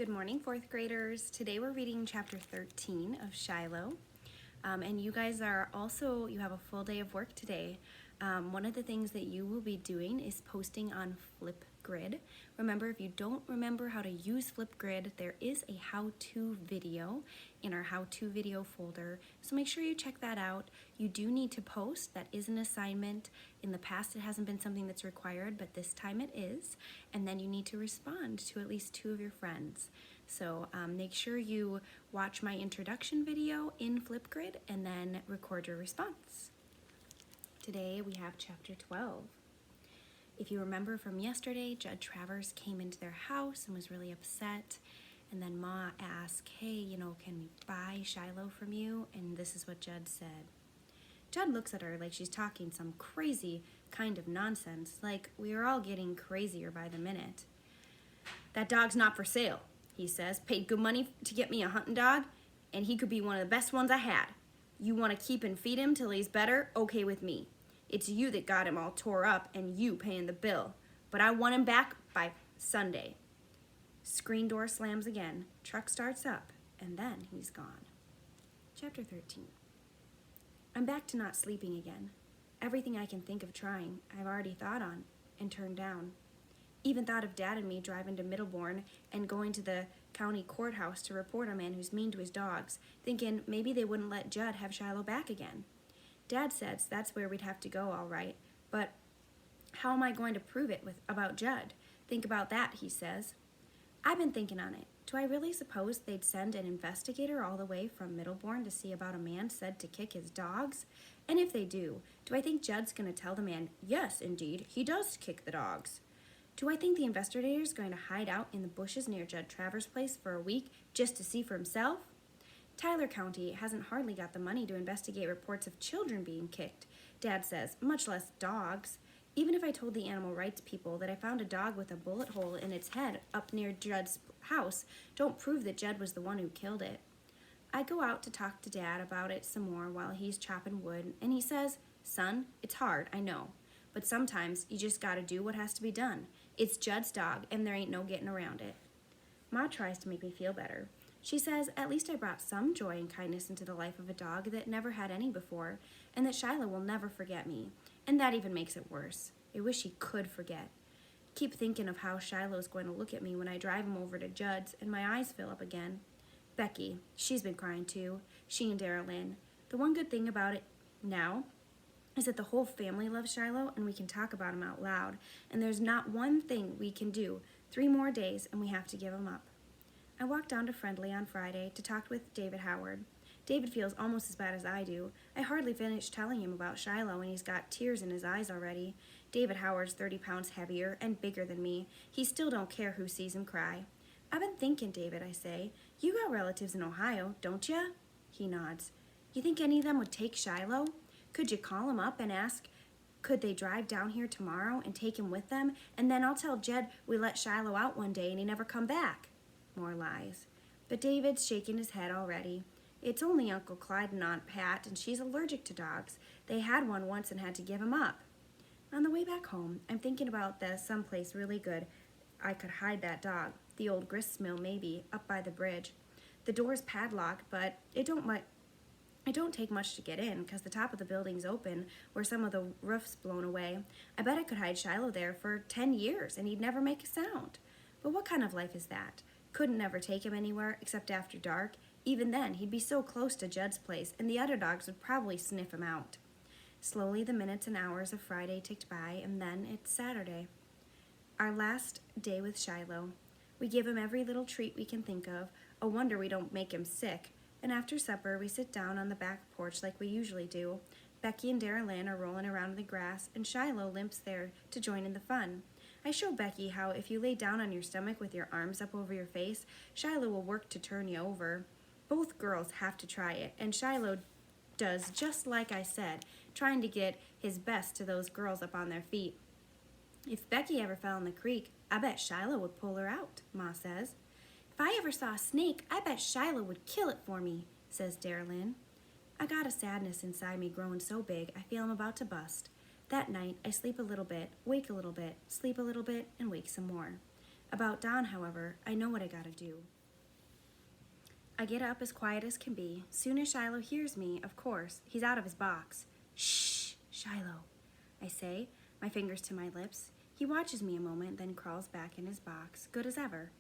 Good morning, fourth graders. Today we're reading chapter 13 of Shiloh. And you guys you have a full day of work today. One of the things that you will be doing is posting on Flipgrid. Remember, if you don't remember how to use Flipgrid, there is a how-to video in our how-to video folder. So make sure you check that out. You do need to post. That is an assignment. In the past, it hasn't been something that's required, but this time it is. And then you need to respond to at least 2 of your friends. So make sure you watch my introduction video in Flipgrid and then record your response. Today we have chapter 12. If you remember from yesterday, Judd Travers came into their house and was really upset. And then Ma asked, hey, can we buy Shiloh from you? And this is what Judd said. Judd looks at her like she's talking some crazy kind of nonsense, like we are all getting crazier by the minute. That dog's not for sale, he says. Paid good money to get me a hunting dog, and he could be one of the best ones I had. You want to keep and feed him till he's better? Okay with me. It's you that got him all tore up and you paying the bill. But I want him back by Sunday. Screen door slams again, truck starts up, and then he's gone. Chapter 13. I'm back to not sleeping again. Everything I can think of trying, I've already thought on and turned down. Even thought of Dad and me driving to Middlebourne and going to the county courthouse to report a man who's mean to his dogs, thinking maybe they wouldn't let Judd have Shiloh back again. Dad says that's where we'd have to go, all right, but how am I going to prove it about Judd? Think about that, he says. I've been thinking on it. Do I really suppose they'd send an investigator all the way from Middlebourne to see about a man said to kick his dogs? And if they do I think Judd's going to tell the man, yes, indeed, he does kick the dogs? Do I think the investigator's going to hide out in the bushes near Judd Travers' place for a week just to see for himself? Tyler County hasn't hardly got the money to investigate reports of children being kicked, Dad says, much less dogs. Even if I told the animal rights people that I found a dog with a bullet hole in its head up near Judd's house, don't prove that Judd was the one who killed it. I go out to talk to Dad about it some more while he's chopping wood, and he says, son, it's hard, I know, but sometimes you just gotta do what has to be done. It's Judd's dog, and there ain't no getting around it. Ma tries to make me feel better. She says, at least I brought some joy and kindness into the life of a dog that never had any before, and that Shiloh will never forget me. And that even makes it worse. I wish he could forget. Keep thinking of how Shiloh's going to look at me when I drive him over to Judd's, and my eyes fill up again. Becky, she's been crying too. She and Dara Lynn. The one good thing about it now is that the whole family loves Shiloh, and we can talk about him out loud. And there's not one thing we can do. 3 more days, and we have to give him up. I walked down to Friendly on Friday to talk with David Howard. David feels almost as bad as I do. I hardly finished telling him about Shiloh, and he's got tears in his eyes already. David Howard's 30 pounds heavier and bigger than me. He still don't care who sees him cry. I've been thinking, David, I say. You got relatives in Ohio, don't ya? He nods. You think any of them would take Shiloh? Could you call him up and ask, could they drive down here tomorrow and take him with them? And then I'll tell Jed we let Shiloh out one day and he never come back. More lies. But David's shaking his head already. It's only Uncle Clyde and Aunt Pat, and she's allergic to dogs. They had one once and had to give him up. On the way back home, I'm thinking about someplace really good I could hide that dog. The old grist mill, maybe, up by the bridge. The door's padlocked, but it don't take much to get in, because the top of the building's open where some of the roof's blown away. I bet I could hide Shiloh there for 10 years, and he'd never make a sound. But what kind of life is that? Couldn't never take him anywhere except after dark. Even then, he'd be so close to Judd's place, and the other dogs would probably sniff him out. Slowly, the minutes and hours of Friday ticked by, and then it's Saturday. Our last day with Shiloh. We give him every little treat we can think of. A wonder we don't make him sick. And after supper, we sit down on the back porch like we usually do. Becky and Dara Lynn are rolling around in the grass, and Shiloh limps there to join in the fun. I show Becky how if you lay down on your stomach with your arms up over your face, Shiloh will work to turn you over. Both girls have to try it, and Shiloh does just like I said, trying to get his best to those girls up on their feet. If Becky ever fell in the creek, I bet Shiloh would pull her out, Ma says. If I ever saw a snake, I bet Shiloh would kill it for me, says Dara Lynn. I got a sadness inside me growing so big, I feel I'm about to bust. That night, I sleep a little bit, wake a little bit, sleep a little bit, and wake some more. About Don, however, I know what I gotta do. I get up as quiet as can be. Soon as Shiloh hears me, of course, he's out of his box. Shh, Shiloh, I say, my fingers to my lips. He watches me a moment, then crawls back in his box, good as ever.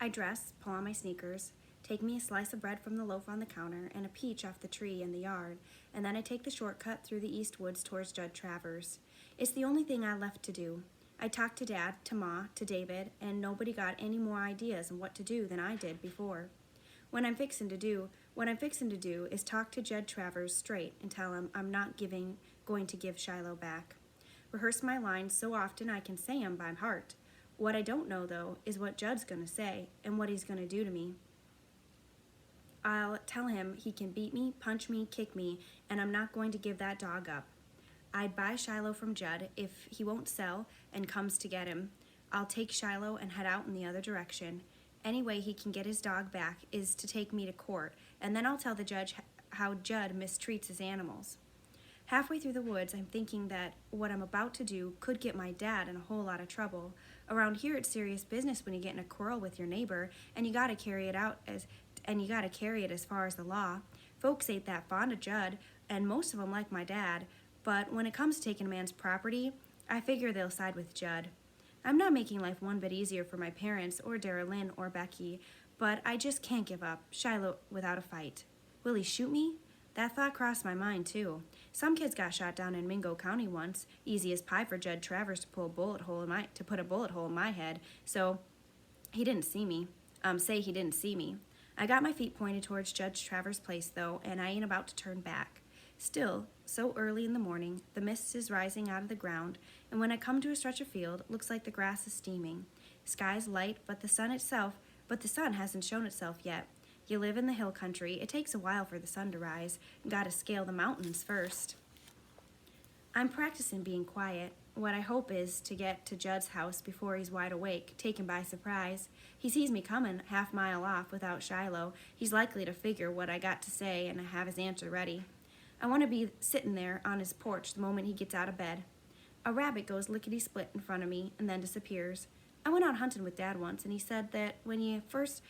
I dress, pull on my sneakers, take me a slice of bread from the loaf on the counter and a peach off the tree in the yard, and then I take the shortcut through the east woods towards Judd Travers. It's the only thing I left to do. I talked to Dad, to Ma, to David, and nobody got any more ideas on what to do than I did before. What I'm fixin' to do is talk to Judd Travers straight and tell him I'm not going to give Shiloh back. Rehearse my lines so often I can say 'em by heart. What I don't know, though, is what Judd's gonna say and what he's gonna do to me. I'll tell him he can beat me, punch me, kick me, and I'm not going to give that dog up. I'd buy Shiloh from Judd if he won't sell and comes to get him. I'll take Shiloh and head out in the other direction. Any way he can get his dog back is to take me to court, and then I'll tell the judge how Judd mistreats his animals. Halfway through the woods, I'm thinking that what I'm about to do could get my dad in a whole lot of trouble. Around here, it's serious business when you get in a quarrel with your neighbor, and you gotta carry it as far as the law. Folks ain't that fond of Judd, and most of them like my dad, but when it comes to taking a man's property, I figure they'll side with Judd. I'm not making life one bit easier for my parents or Dara Lynn or Becky, but I just can't give up Shiloh without a fight. Will he shoot me? That thought crossed my mind, too. Some kids got shot down in Mingo County once. Easy as pie for Judd Travers to put a bullet hole in my head, so he didn't see me. He didn't see me. I got my feet pointed towards Judge Travers' place, though, and I ain't about to turn back. Still, so early in the morning, the mist is rising out of the ground, and when I come to a stretch of field, it looks like the grass is steaming. Sky's light, but the sun hasn't shown itself yet. You live in the hill country, it takes a while for the sun to rise. Gotta scale the mountains first. I'm practicing being quiet. What I hope is to get to Judd's house before he's wide awake, taken by surprise. He sees me coming half-mile off without Shiloh. He's likely to figure what I got to say and have his answer ready. I want to be sitting there on his porch the moment he gets out of bed. A rabbit goes lickety-split in front of me and then disappears. I went out hunting with Dad once, and he said that when you first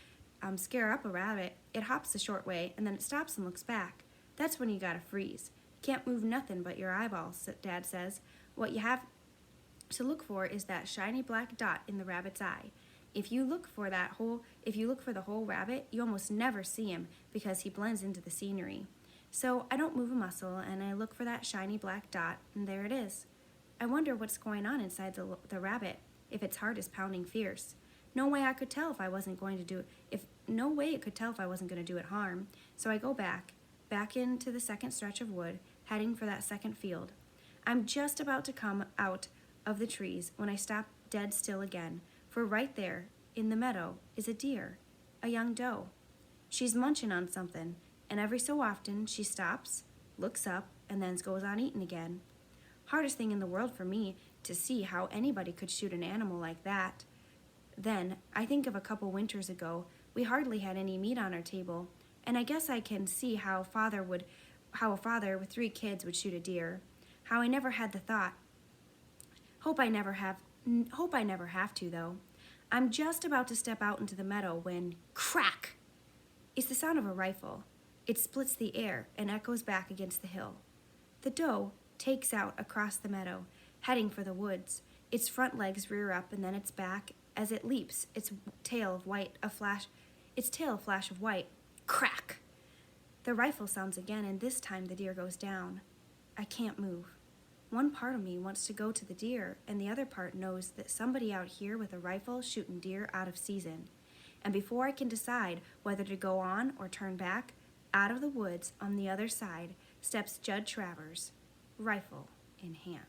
scare up a rabbit, it hops a short way, and then it stops and looks back. That's when you gotta freeze. Can't move nothing but your eyeballs, Dad says. What you have to look for is that shiny black dot in the rabbit's eye. If you look for the whole rabbit, you almost never see him because he blends into the scenery. So I don't move a muscle, and I look for that shiny black dot, and there it is. I wonder what's going on inside the rabbit, if its heart is pounding fierce. No way it could tell if I wasn't going to do it harm. So I go back into the second stretch of wood, heading for that second field. I'm just about to come out of the trees when I stop dead still again, for right there, in the meadow, is a deer, a young doe. She's munching on something, and every so often she stops, looks up, and then goes on eating again. Hardest thing in the world for me to see how anybody could shoot an animal like that. Then I think of a couple winters ago. We hardly had any meat on our table, and I guess I can see how a father with 3 kids would shoot a deer. How I never had the thought. Hope I never have to, though. I'm just about to step out into the meadow when crack! It's the sound of a rifle. It splits the air and echoes back against the hill. The doe takes out across the meadow, heading for the woods. Its front legs rear up and then its back as it leaps, its tail a flash of white. Crack! The rifle sounds again, and this time the deer goes down. I can't move. One part of me wants to go to the deer, and the other part knows that somebody out here with a rifle shooting deer out of season. And before I can decide whether to go on or turn back, out of the woods on the other side steps Judd Travers, rifle in hand.